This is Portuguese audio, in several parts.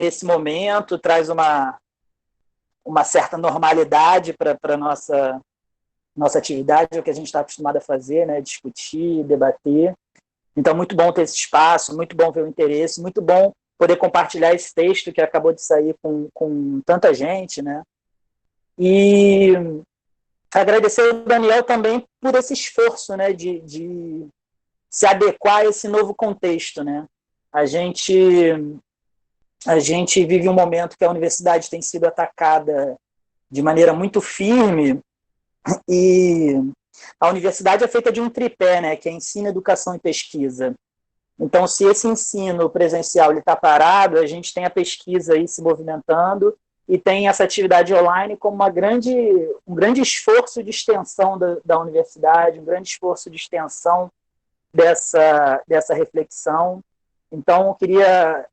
nesse momento, traz uma certa normalidade para a nossa atividade, o que a gente está acostumado a fazer, né? Discutir, debater. Então, muito bom ter esse espaço, muito bom ver o interesse, muito bom poder compartilhar esse texto que acabou de sair com tanta gente, né? E agradecer ao Daniel também por esse esforço, né, de se adequar a esse novo contexto, né? A gente vive um momento que a universidade tem sido atacada de maneira muito firme, e a universidade é feita de um tripé, né, que é ensino, educação e pesquisa. Então, se esse ensino presencial está parado, a gente tem a pesquisa aí se movimentando e tem essa atividade online como um grande esforço de extensão da universidade, um grande esforço de extensão dessa reflexão. Então, eu queria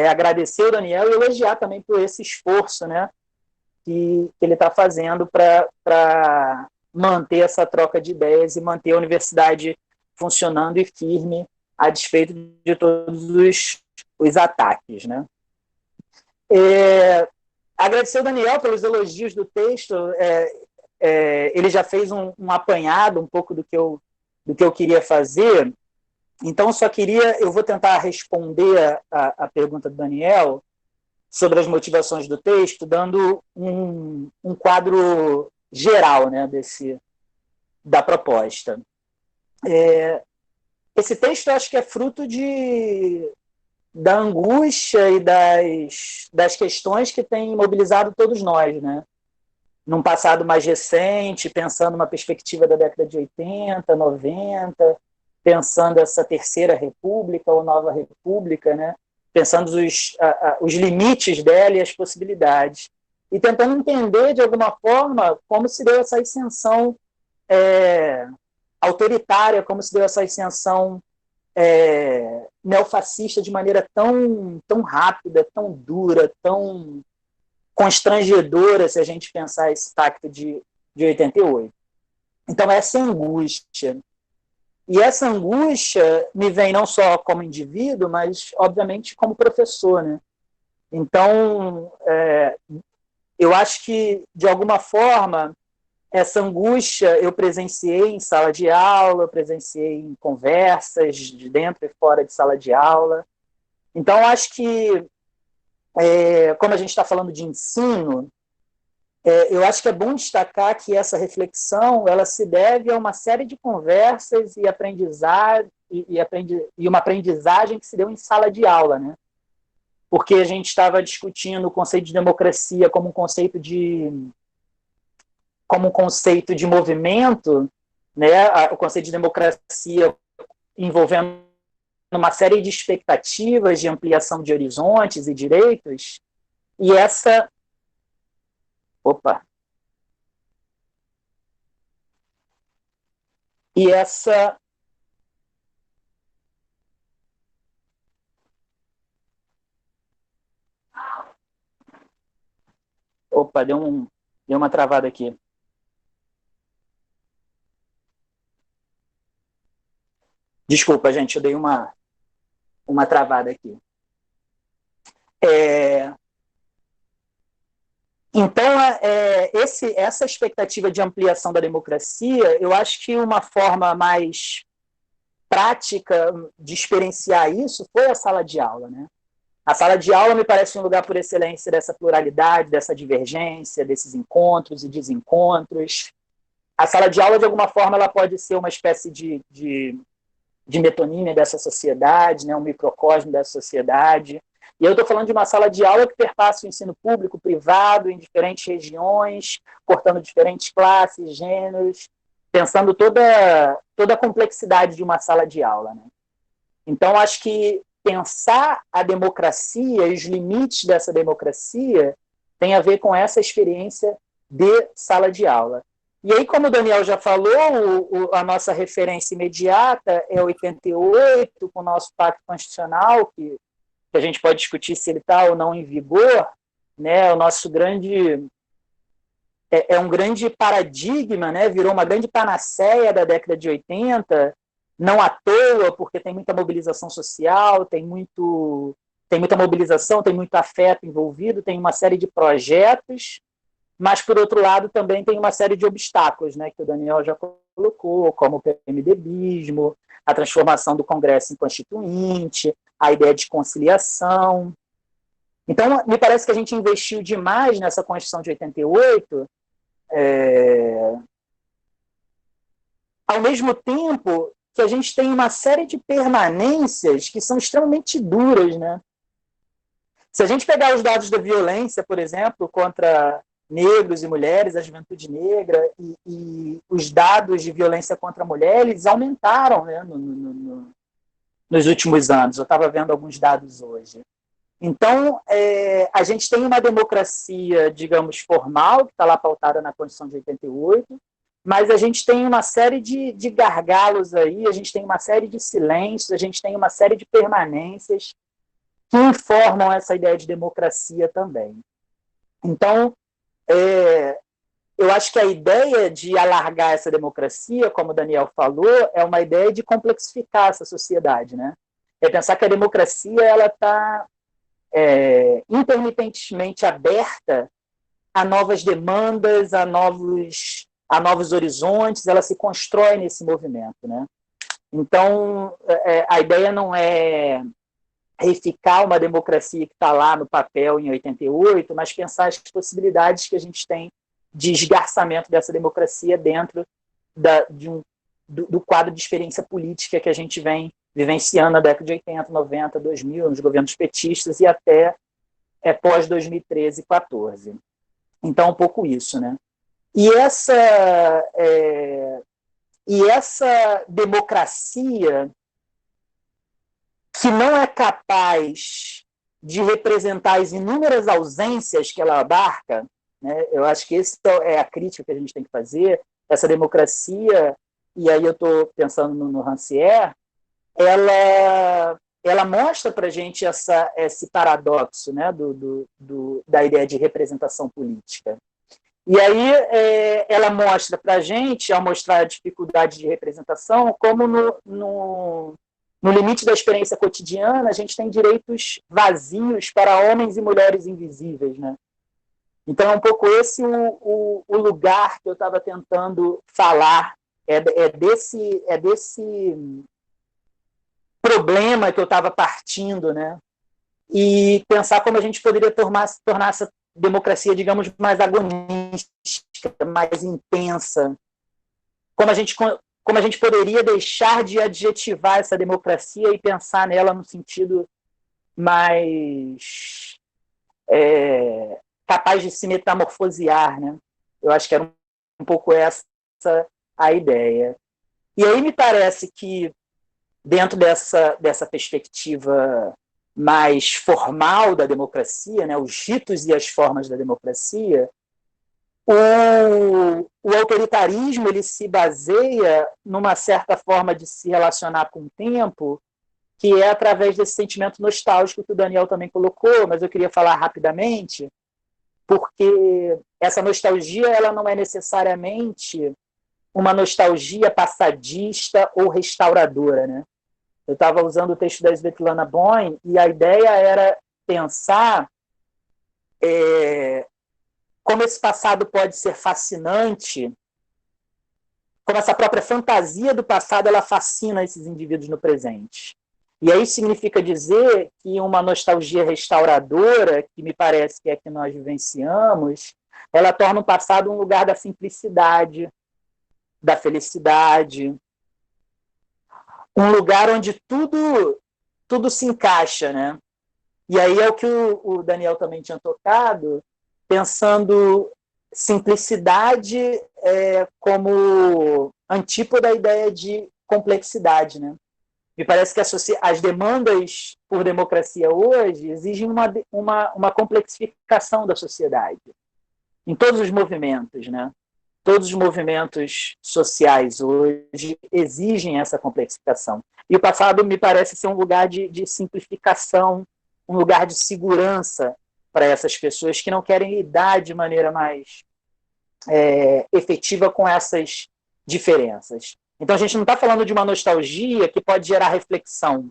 agradecer o Daniel e elogiar também por esse esforço, né, que ele está fazendo para manter essa troca de ideias e manter a universidade funcionando e firme a despeito de todos os ataques, né? Agradecer ao Daniel pelos elogios do texto. Ele já fez um apanhado um pouco do que eu queria fazer. Então, eu vou tentar responder a pergunta do Daniel sobre as motivações do texto, dando um quadro geral, né, da proposta. Esse texto, eu acho que é fruto da angústia e das questões que têm mobilizado todos nós, né? Num passado mais recente, pensando numa perspectiva da década de 80, 90, pensando essa terceira república ou nova república, né? Pensando os limites dela e as possibilidades. E tentando entender, de alguma forma, como se deu essa ascensão autoritária, como se deu essa ascensão neofascista de maneira tão rápida, tão dura, tão constrangedora, se a gente pensar esse pacto de 88. Então, essa angústia. E essa angústia me vem não só como indivíduo, mas, obviamente, como professor, né? Então, eu acho que, de alguma forma, essa angústia eu presenciei em sala de aula, eu presenciei em conversas de dentro e fora de sala de aula. Então, acho que, como a gente está falando de ensino, eu acho que é bom destacar que essa reflexão ela se deve a uma série de conversas e uma aprendizagem que se deu em sala de aula, né? Porque a gente estava discutindo o conceito de democracia como um conceito de movimento, né? O conceito de democracia envolvendo uma série de expectativas de ampliação de horizontes e direitos, e essa... Opa! E essa... Opa, deu uma travada aqui. Desculpa, gente, eu dei uma travada aqui. Então, essa expectativa de ampliação da democracia, eu acho que uma forma mais prática de experienciar isso foi a sala de aula, né? A sala de aula me parece um lugar por excelência dessa pluralidade, dessa divergência, desses encontros e desencontros. A sala de aula, de alguma forma, ela pode ser uma espécie de metonímia dessa sociedade, né? Um microcosmo dessa sociedade. E eu estou falando de uma sala de aula que perpassa o ensino público, privado, em diferentes regiões, cortando diferentes classes, gêneros, pensando toda a complexidade de uma sala de aula, né? Então, acho que pensar a democracia e os limites dessa democracia tem a ver com essa experiência de sala de aula. E aí, como o Daniel já falou, a nossa referência imediata é 88, com o nosso pacto constitucional, que a gente pode discutir se ele está ou não em vigor, né? O nosso grande... um grande paradigma, né? Virou uma grande panaceia da década de 80, não à toa, porque tem muita mobilização social, tem tem muita mobilização, tem muito afeto envolvido, tem uma série de projetos, mas, por outro lado, também tem uma série de obstáculos, né, que o Daniel já colocou, como o PMDBismo, a transformação do Congresso em constituinte, a ideia de conciliação. Então, me parece que a gente investiu demais nessa Constituição de 88, ao mesmo tempo que a gente tem uma série de permanências que são extremamente duras, né? Se a gente pegar os dados da violência, por exemplo, contra negros e mulheres, a juventude negra, e os dados de violência contra mulheres aumentaram, né, nos últimos anos. Eu estava vendo alguns dados hoje. Então, a gente tem uma democracia, digamos, formal, que está lá pautada na Constituição de 88, mas a gente tem uma série de gargalos aí, a gente tem uma série de silêncios, a gente tem uma série de permanências que informam essa ideia de democracia também. Então, eu acho que a ideia de alargar essa democracia, como o Daniel falou, é uma ideia de complexificar essa sociedade, né? É pensar que a democracia ela está intermitentemente aberta a novas demandas, a novos horizontes, ela se constrói nesse movimento, né? Então, a ideia não é reificar uma democracia que está lá no papel em 88, mas pensar as possibilidades que a gente tem de esgarçamento dessa democracia dentro do quadro de experiência política que a gente vem vivenciando na década de 80, 90, 2000, nos governos petistas e até pós-2013 e 2014. Então, um pouco isso, né? E essa democracia que não é capaz de representar as inúmeras ausências que ela abarca, né? Eu acho que essa é a crítica que a gente tem que fazer, essa democracia, e aí eu estou pensando no Rancière, ela mostra para a gente esse paradoxo, né, da ideia de representação política. E aí ela mostra para a gente, ao mostrar a dificuldade de representação, como no limite da experiência cotidiana, a gente tem direitos vazios para homens e mulheres invisíveis, né? Então, é um pouco esse o lugar que eu estava tentando falar, desse problema que eu estava partindo, né? E pensar como a gente poderia tornar essa democracia, digamos, mais agonística, mais intensa, como a gente poderia deixar de adjetivar essa democracia e pensar nela no sentido mais capaz de se metamorfosear, né? Eu acho que era um pouco essa a ideia. E aí me parece que, dentro dessa perspectiva mais formal da democracia, né, os ritos e as formas da democracia, o autoritarismo ele se baseia numa certa forma de se relacionar com o tempo, que é através desse sentimento nostálgico que o Daniel também colocou, mas eu queria falar rapidamente, porque essa nostalgia ela não é necessariamente uma nostalgia passadista ou restauradora, né? Eu estava usando o texto da Svetlana Boym e a ideia era pensar como esse passado pode ser fascinante, como essa própria fantasia do passado ela fascina esses indivíduos no presente. E aí significa dizer que uma nostalgia restauradora, que me parece que é a que nós vivenciamos, ela torna o passado um lugar da simplicidade, da felicidade, um lugar onde tudo se encaixa, né? E aí é o que o Daniel também tinha tocado, pensando simplicidade como antípoda à ideia de complexidade, né? Me parece que as demandas por democracia hoje exigem uma complexificação da sociedade, em todos os movimentos, né? Todos os movimentos sociais hoje exigem essa complexificação. E o passado me parece ser um lugar de simplificação, um lugar de segurança para essas pessoas que não querem lidar de maneira mais efetiva com essas diferenças. Então, a gente não está falando de uma nostalgia que pode gerar reflexão.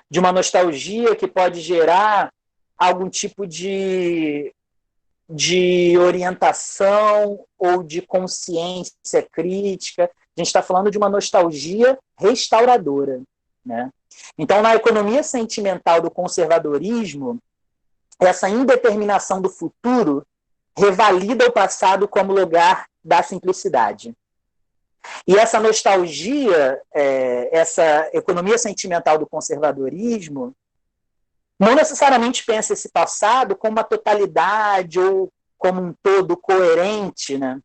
de uma nostalgia que pode gerar algum tipo de orientação ou de consciência crítica. A gente está falando de uma nostalgia restauradora, né? Então, na economia sentimental do conservadorismo, essa indeterminação do futuro revalida o passado como lugar da simplicidade. E essa nostalgia, essa economia sentimental do conservadorismo, não necessariamente pensa esse passado como uma totalidade ou como um todo coerente, né?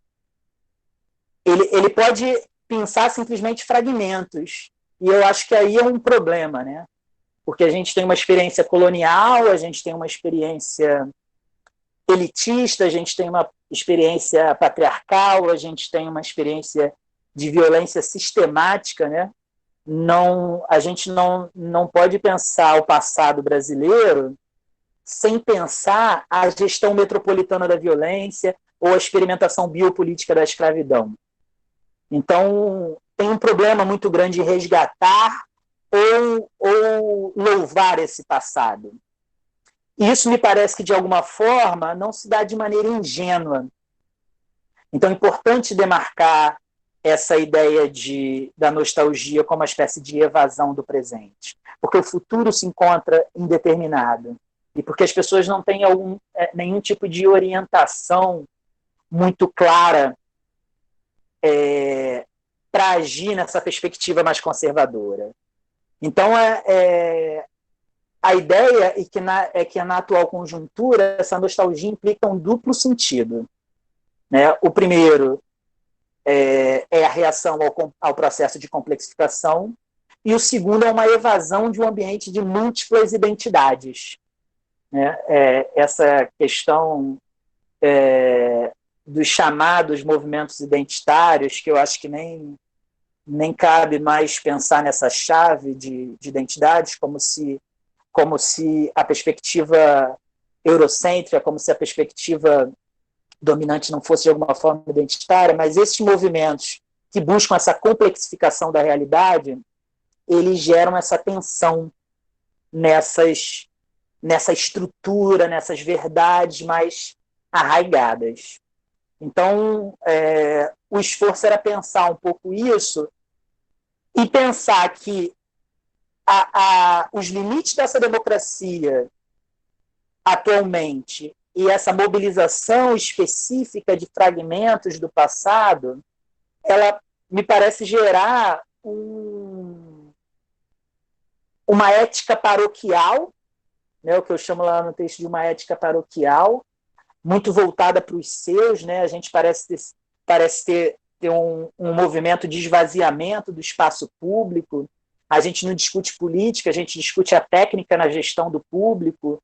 Ele pode pensar simplesmente fragmentos. E eu acho que aí é um problema, né? Porque a gente tem uma experiência colonial, a gente tem uma experiência elitista, a gente tem uma experiência patriarcal, a gente tem uma experiência de violência sistemática, né? A gente não pode pensar o passado brasileiro sem pensar a gestão metropolitana da violência ou a experimentação biopolítica da escravidão. Então, tem um problema muito grande em resgatar ou louvar esse passado. E isso me parece que, de alguma forma, não se dá de maneira ingênua. Então, é importante demarcar essa ideia da nostalgia como uma espécie de evasão do presente. Porque o futuro se encontra indeterminado. E porque as pessoas não têm nenhum tipo de orientação muito clara para agir nessa perspectiva mais conservadora. Então, a ideia é que na atual conjuntura, essa nostalgia implica um duplo sentido. Né? O primeiro é a reação ao processo de complexificação, e o segundo é uma evasão de um ambiente de múltiplas identidades. Né? Essa questão dos chamados movimentos identitários, que eu acho que nem cabe mais pensar nessa chave de identidades, como se a perspectiva eurocêntrica, como se a perspectiva dominante não fosse de alguma forma identitária, mas esses movimentos que buscam essa complexificação da realidade, eles geram essa tensão nessa estrutura, nessas verdades mais arraigadas. Então, o esforço era pensar um pouco isso e pensar que os limites dessa democracia atualmente e essa mobilização específica de fragmentos do passado, ela me parece gerar uma ética paroquial, né, o que eu chamo lá no texto de uma ética paroquial, muito voltada para os seus, né? A gente parece ter um movimento de esvaziamento do espaço público. A gente não discute política, a gente discute a técnica na gestão do público.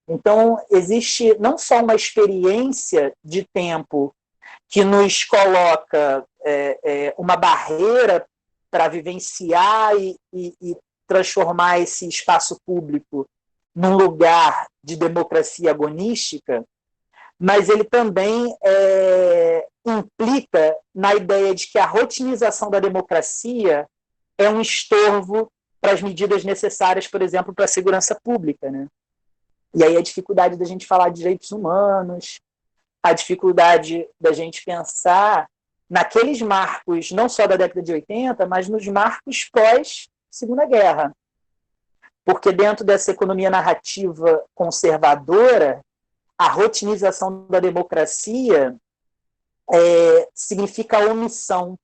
Então, existe não só uma experiência de tempo que nos coloca uma barreira para vivenciar e transformar esse espaço público num lugar de democracia agonística, mas ele também implica na ideia de que a rotinização da democracia é um estorvo para as medidas necessárias, por exemplo, para a segurança pública, né? E aí a dificuldade da gente falar de direitos humanos, a dificuldade da gente pensar naqueles marcos, não só da década de 80, mas nos marcos pós-Segunda Guerra. Porque dentro dessa economia narrativa conservadora, a rotinização da democracia significa omissão,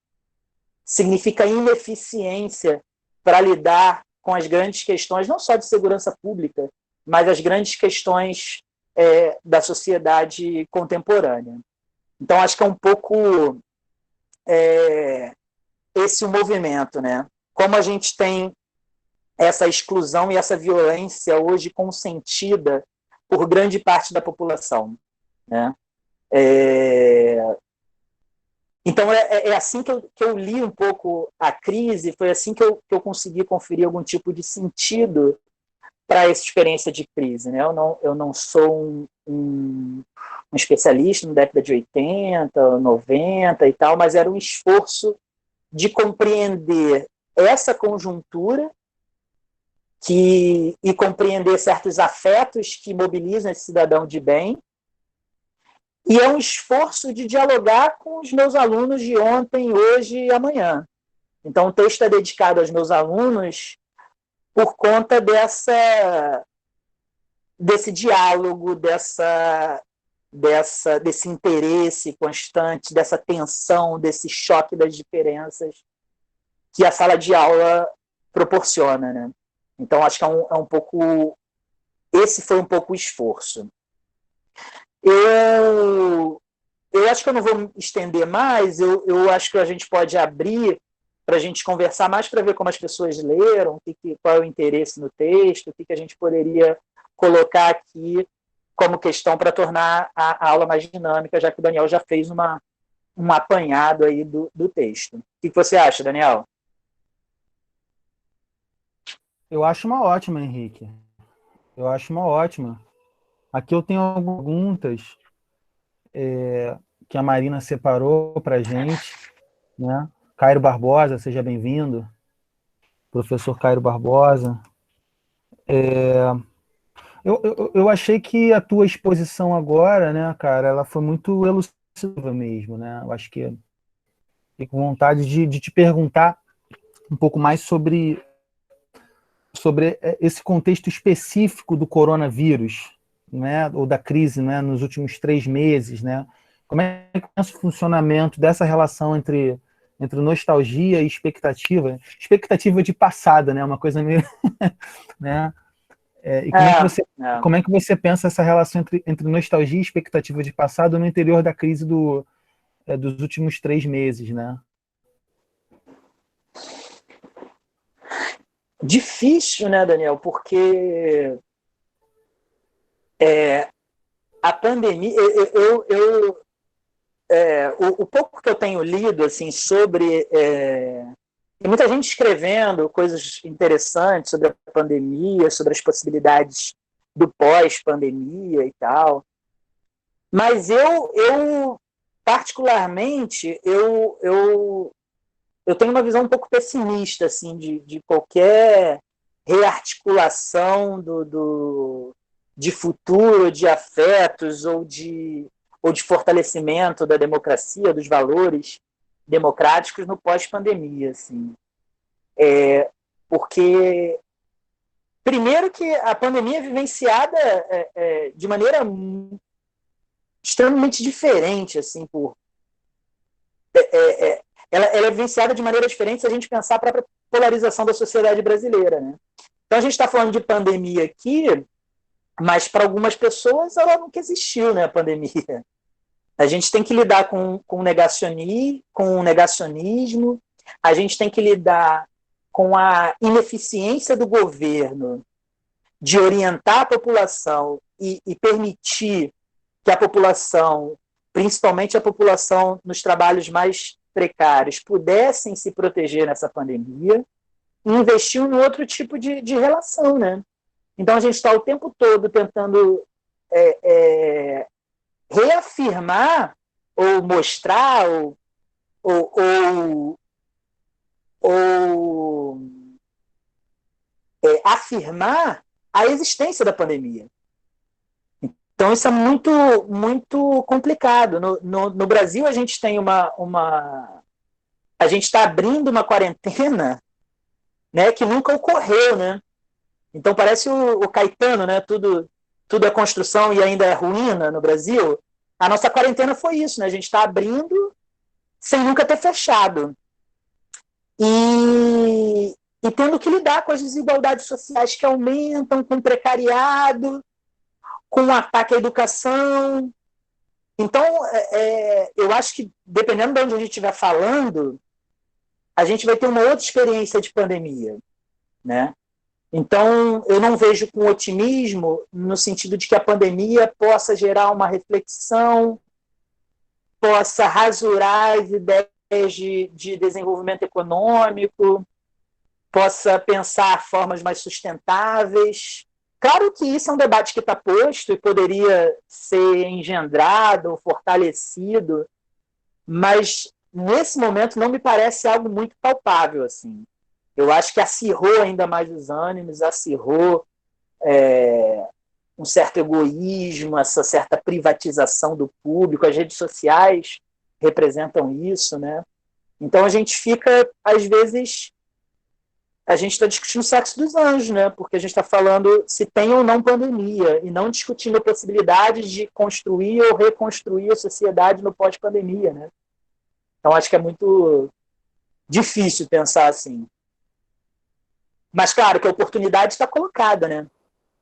significa ineficiência para lidar com as grandes questões, não só de segurança pública, mas as grandes questões da sociedade contemporânea. Então, acho que é um pouco esse o movimento, né? Como a gente tem essa exclusão e essa violência hoje consentida por grande parte da população, né? Então, é assim que eu li um pouco a crise, foi assim que eu consegui conferir algum tipo de sentido para essa experiência de crise, né? Eu não sou um especialista na década de 80, 90 e tal, mas era um esforço de compreender essa conjuntura e compreender certos afetos que mobilizam esse cidadão de bem. E é um esforço de dialogar com os meus alunos de ontem, hoje e amanhã. Então, o texto é dedicado aos meus alunos por conta desse diálogo, desse interesse constante, dessa tensão, desse choque das diferenças que a sala de aula proporciona, né? Então, acho que é um pouco... Esse foi um pouco o esforço. Eu acho que eu não vou estender mais, eu acho que a gente pode abrir para a gente conversar mais, para ver como as pessoas leram, qual é o interesse no texto, o que a gente poderia colocar aqui como questão para tornar a aula mais dinâmica, já que o Daniel já fez um apanhado aí do texto. O que você acha, Daniel? Eu acho uma ótima, Henrique. Eu acho uma ótima. Aqui eu tenho algumas perguntas que a Marina separou para a gente, né? Cairo Barbosa, seja bem-vindo. Professor Cairo Barbosa. Eu achei que a tua exposição agora, né, cara, ela foi muito elucidativa mesmo, né? Eu acho que fiquei com vontade de te perguntar um pouco mais sobre esse contexto específico do coronavírus, né, ou da crise, né, nos últimos 3 meses, né? Como é que é o funcionamento dessa relação entre nostalgia e expectativa? Expectativa de passada, né? Uma coisa meio, né? E como é que você pensa essa relação entre nostalgia e expectativa de passado no interior da crise dos últimos 3 meses, né? Difícil, né, Daniel? Porque a pandemia... o pouco que eu tenho lido assim, sobre... tem muita gente escrevendo coisas interessantes sobre a pandemia, sobre as possibilidades do pós-pandemia e tal. Mas eu particularmente, eu tenho uma visão um pouco pessimista assim, de qualquer rearticulação de futuro, de afetos ou de fortalecimento da democracia, dos valores democráticos no pós-pandemia. Assim. Porque, primeiro, que a pandemia é vivenciada de maneira extremamente diferente, assim, ela é vivenciada de maneira diferente se a gente pensar a própria polarização da sociedade brasileira, né? Então a gente está falando de pandemia aqui, mas para algumas pessoas ela nunca existiu, né, a pandemia. A gente tem que lidar com o negacionismo, a gente tem que lidar com a ineficiência do governo de orientar a população e permitir que a população, principalmente a população nos trabalhos mais precários, pudessem se proteger nessa pandemia, e investiu em outro tipo de relação, né? Então a gente está o tempo todo tentando reafirmar ou mostrar ou, ou, ou afirmar a existência da pandemia. Então isso é muito, muito complicado. No Brasil a gente tem a gente está abrindo uma quarentena, né, que nunca ocorreu, né? Então parece o Caetano, né? Tudo é construção e ainda é ruína no Brasil. A nossa quarentena foi isso, né? A gente está abrindo sem nunca ter fechado. E tendo que lidar com as desigualdades sociais que aumentam, com o precariado, com o ataque à educação. Então, eu acho que, dependendo de onde a gente estiver falando, a gente vai ter uma outra experiência de pandemia, né? Então, eu não vejo com otimismo no sentido de que a pandemia possa gerar uma reflexão, possa rasurar as ideias de desenvolvimento econômico, possa pensar formas mais sustentáveis. Claro que isso é um debate que está posto e poderia ser engendrado, fortalecido, mas nesse momento não me parece algo muito palpável, assim. Eu acho que acirrou ainda mais os ânimos, acirrou um certo egoísmo, essa certa privatização do público. As redes sociais representam isso, né? Então a gente fica, às vezes, a gente está discutindo o sexo dos anjos, né? Porque a gente está falando se tem ou não pandemia, e não discutindo a possibilidade de construir ou reconstruir a sociedade no pós-pandemia, né? Então acho que é muito difícil pensar assim. Mas, claro, que a oportunidade está colocada, né?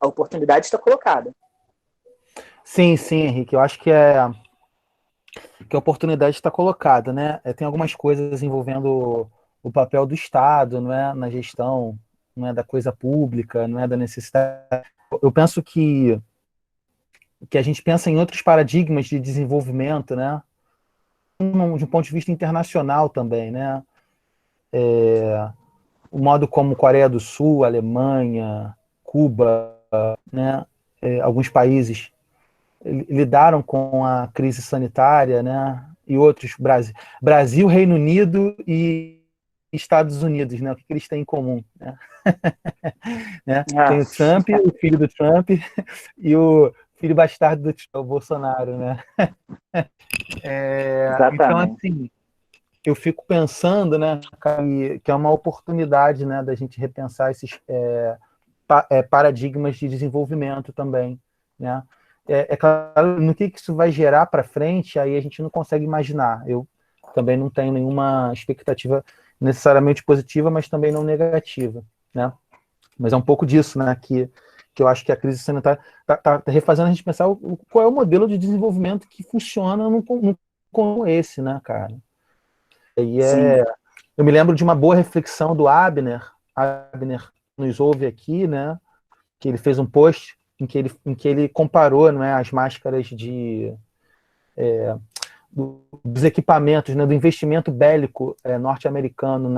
A oportunidade está colocada. Sim, sim, Henrique. Eu acho que a oportunidade está colocada, né? Tem algumas coisas envolvendo o papel do Estado, não é, na gestão, não é da coisa pública, não é da necessidade. Eu penso que a gente pensa em outros paradigmas de desenvolvimento, né? De um ponto de vista internacional também, né? O modo como Coreia do Sul, Alemanha, Cuba, né? Alguns países lidaram com a crise sanitária, né? E outros, Brasil, Reino Unido e Estados Unidos, né? O que eles têm em comum, né? Né? Tem o Trump, o filho do Trump, e o filho bastardo do Trump, o Bolsonaro, né? Então, assim, eu fico pensando, né, que é uma oportunidade, né, da gente repensar esses paradigmas de desenvolvimento também, né? Claro, no que isso vai gerar para frente, aí a gente não consegue imaginar. Eu também não tenho nenhuma expectativa necessariamente positiva, mas também não negativa, né? Mas é um pouco disso, né, que eu acho que a crise sanitária está refazendo a gente pensar qual é o modelo de desenvolvimento que funciona num como esse, né, cara? E eu me lembro de uma boa reflexão do Abner nos ouve aqui, né, que ele fez um post em que ele comparou, não é, as máscaras dos equipamentos, né, do investimento bélico norte-americano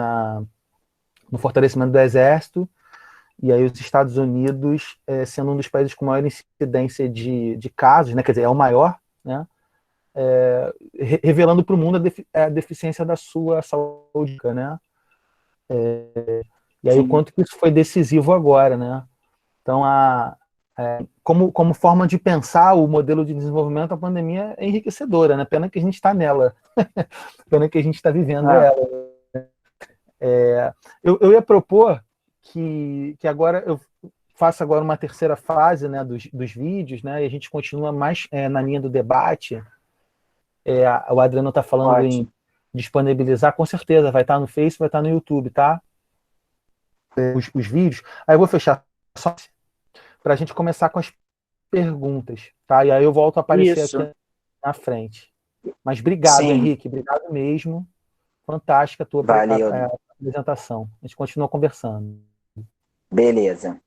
no fortalecimento do exército, e aí os Estados Unidos sendo um dos países com maior incidência de casos, né, quer dizer, é o maior, né, revelando para o mundo a deficiência da sua saúde, né? E aí o quanto que isso foi decisivo agora, né? Então, como forma de pensar o modelo de desenvolvimento, a pandemia é enriquecedora, né? Pena que a gente está nela. Pena que a gente está vivendo ela. Eu ia propor que agora eu faça agora uma terceira fase, né, dos vídeos, né? E a gente continua mais na linha do debate. O Adriano está falando em disponibilizar, com certeza, vai estar no Face, vai estar no YouTube, tá? Os vídeos. Aí eu vou fechar só para a gente começar com as perguntas, tá? E aí eu volto a aparecer aqui na frente. Mas obrigado, Henrique, obrigado mesmo. Fantástica a tua apresentação. A gente continua conversando. Beleza.